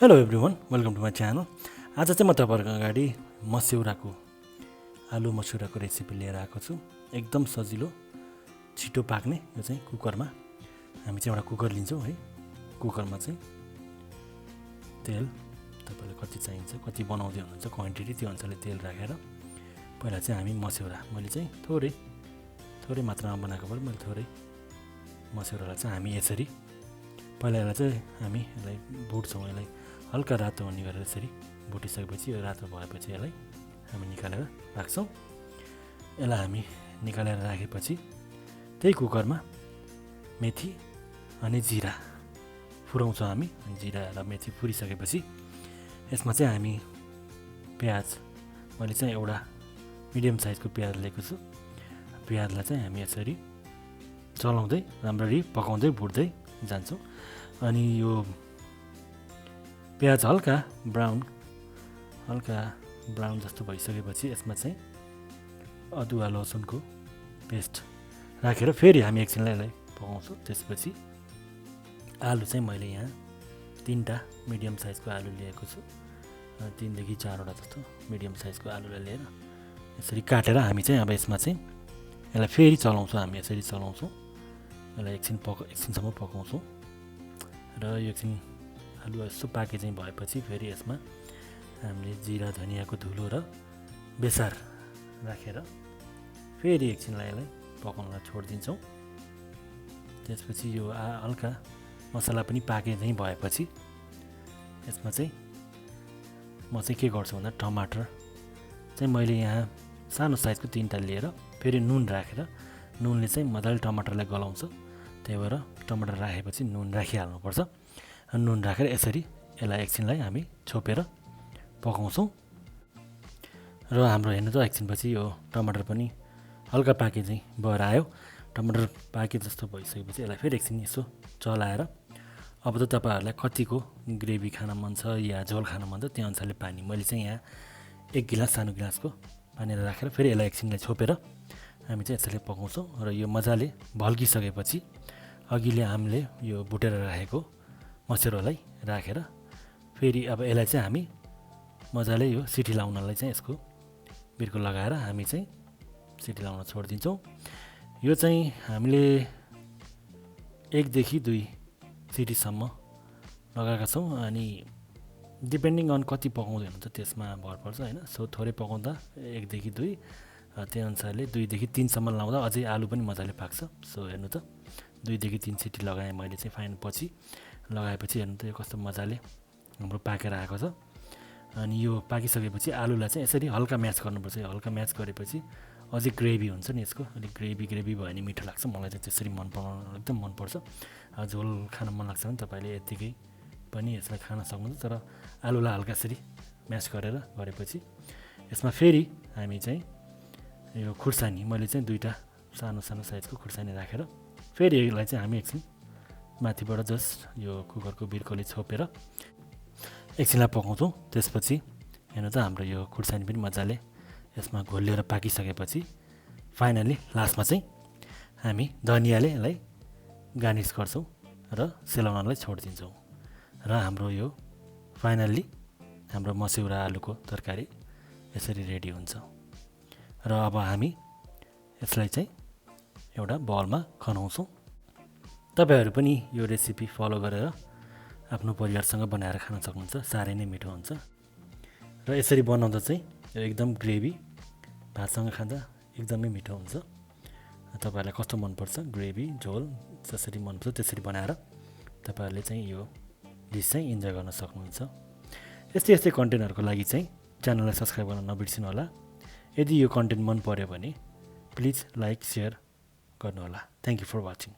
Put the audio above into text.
Hello everyone, welcome to my channel. आज चाहिँ म तपाईँहरूको अगाडि आलु मस्यौराको रेसिपी लिएर आएको छु। एकदम सजिलो, छिटो पाक्ने। यो चाहिँ कुकरमा हामी चाहिँ एउटा कुकर लिन्छौँ है। कुकरमा चाहिँ तेल तपाईँलाई कति चाहिन्छ, कति बनाउँदै हुनुहुन्छ क्वान्टिटी, त्यो अनुसारले तेल राखेर पहिला चाहिँ हामी मस्यौरा, मैले चाहिँ थोरै मात्रामा बनाएको भएर मैले थोरै मस्यौरालाई चाहिँ हामी यसरी पहिला यसलाई चाहिँ हामी यसलाई भुट्छौँ। यसलाई हल्का रातो हुने गरेर यसरी भुटिसकेपछि यो रातो भएपछि यसलाई हामी निकालेर राख्छौँ। यसलाई हामी निकालेर राखेपछि त्यही कुकरमा मेथी अनि जिरा फुराउँछौँ हामी। जिरा र मेथी फुरिसकेपछि यसमा चाहिँ हामी प्याज, मैले चाहिँ एउटा मिडियम साइजको प्याज लिएको छु। प्याजलाई चाहिँ हामी यसरी चलाउँदै राम्ररी पकाउँदै भुट्दै जान्छौँ। अनि यो प्याज हल्का ब्राउन जस्तो भइसकेपछि यसमा चाहिँ अदुवा लसुनको पेस्ट राखेर फेरि हामी एकछिनलाई यसलाई पकाउँछौँ। त्यसपछि आलु चाहिँ मैले यहाँ 3टा मिडियम साइजको आलु लिएको छु। 3 देखि 4वटा जस्तो मिडियम साइजको आलुलाई लिएर यसरी काटेर हामी चाहिँ अब यसमा चाहिँ यसलाई फेरि चलाउँछौँ। हामी यसरी चलाउँछौँ, यसलाई एकछिनसम्म पकाउँछौँ। र यो एकछिन आलु यसो पाके चाहिँ भएपछि फेरि यसमा हामीले जिरा धनियाँको धुलो र बेसार राखेर फेरि एकछिनलाई यसलाई पकाउनलाई छोडिदिन्छौँ। त्यसपछि यो हल्का मसला पनि पाके चाहिँ भएपछि यसमा चाहिँ म चाहिँ के गर्छु भन्दा टमाटर चाहिँ मैले यहाँ सानो साइजको 3टा लिएर फेरि नुन राखेर, नुनले चाहिँ मजाले टमाटरलाई गलाउँछ। त्यही भएर टमाटर राखेपछि नुन राखिहाल्नुपर्छ। नुन राखेर यसरी यसलाई एकछिनलाई हामी छोपेर पकाउँछौँ। र हाम्रो हेर्नु त एकछिनपछि यो टमाटर पनि हल्का पाके चाहिँ भएर आयो। टमाटर पाके जस्तो भइसकेपछि यसलाई फेरि एकछिन यसो चलाएर अब त तपाईँहरूलाई कतिको ग्रेभी खान मन छ या झोल खान मन छ त्यो अनुसारले पानी, मैले चाहिँ यहाँ 1 गिलास सानो गिलासको पानी राखेर फेरि यसलाई एकछिनलाई छोपेर हामी चाहिँ यसरी पकाउँछौँ। र यो मजाले भल्किसकेपछि अघिले हामीले यो भुटेर राखेको मस्यौरालाई राखेर फेरि अब यसलाई चाहिँ हामी मजाले यो सिटी लाउनलाई चाहिँ यसको बिर्को लगाएर हामी चाहिँ सिटी लाउन छोडिदिन्छौँ। यो चाहिँ हामीले 1 देखि 2 सिटीसम्म लगाएका छौँ। अनि डिपेन्डिङ अन कति पकाउँदै हुनुहुन्छ त्यसमा भर पर्छ होइन। सो थोरै पकाउँदा 1 देखि 2, त्यो अनुसारले 2 देखि 3सम्म लाउँदा अझै आलु पनि मजाले पाक्छ। सो हेर्नु त 2 देखि 3 सिटी लगाएँ मैले चाहिँ फाइन। पछि लगाएपछि हेर्नु त यो कस्तो मजाले हाम्रो पाकेर आएको छ। अनि यो पाकिसकेपछि आलुलाई चाहिँ यसरी हल्का म्याच गर्नुपर्छ। यो हल्का म्याच गरेपछि अझै ग्रेभी हुन्छ नि यसको, अलिक ग्रेभी भयो भने मिठो लाग्छ। मलाई चाहिँ त्यसरी एकदम मनपर्छ। झोल खान मन लाग्छ भने तपाईँले यत्तिकै पनि यसलाई खान सक्नुहुन्छ। तर आलुलाई हल्का यसरी म्याच गरेपछि यसमा फेरि हामी चाहिँ यो खुर्सानी, मैले चाहिँ 2टा सानो साइजको खुर्सानी राखेर फेरि यसलाई चाहिँ हामी एकछिन माथिबाट जस्ट यो कुकरको बिर्कोले छोपेर एकछिनलाई पकाउँछौँ। त्यसपछि हेर्नु त हाम्रो यो खुर्सानी पनि मजाले यसमा घोलिएर पाकिसकेपछि फाइनली लास्टमा चाहिँ हामी धनियाँले यसलाई गार्निस गर्छौँ र सेलाउनलाई छोडिदिन्छौँ। र हाम्रो यो फाइनल्ली हाम्रो मस्यौरा आलुको तरकारी यसरी रेडी हुन्छ। र अब हामी यसलाई चाहिँ एउटा बाउलमा खनाउँछौँ। तपाईँहरू पनि यो रेसिपी फलो गरेर आफ्नो परिवारसँग बनाएर खान सक्नुहुन्छ। साह्रै नै मिठो हुन्छ। र यसरी बनाउँदा चाहिँ यो एकदम ग्रेभी भातसँग खाँदा एकदमै मिठो हुन्छ। तपाईँहरूलाई कस्तो मनपर्छ, ग्रेभी झोल जसरी मनपर्छ त्यसरी बनाएर तपाईँहरूले चाहिँ यो डिस चाहिँ इन्जोय गर्न सक्नुहुन्छ। यस्तै कन्टेन्टहरूको लागि चाहिँ च्यानललाई सब्सक्राइब गर्न नबिर्सिनु होला। यदि यो कन्टेन्ट मन पर्यो भने प्लिज लाइक, सेयर गर्नुहोला। Thank you for watching.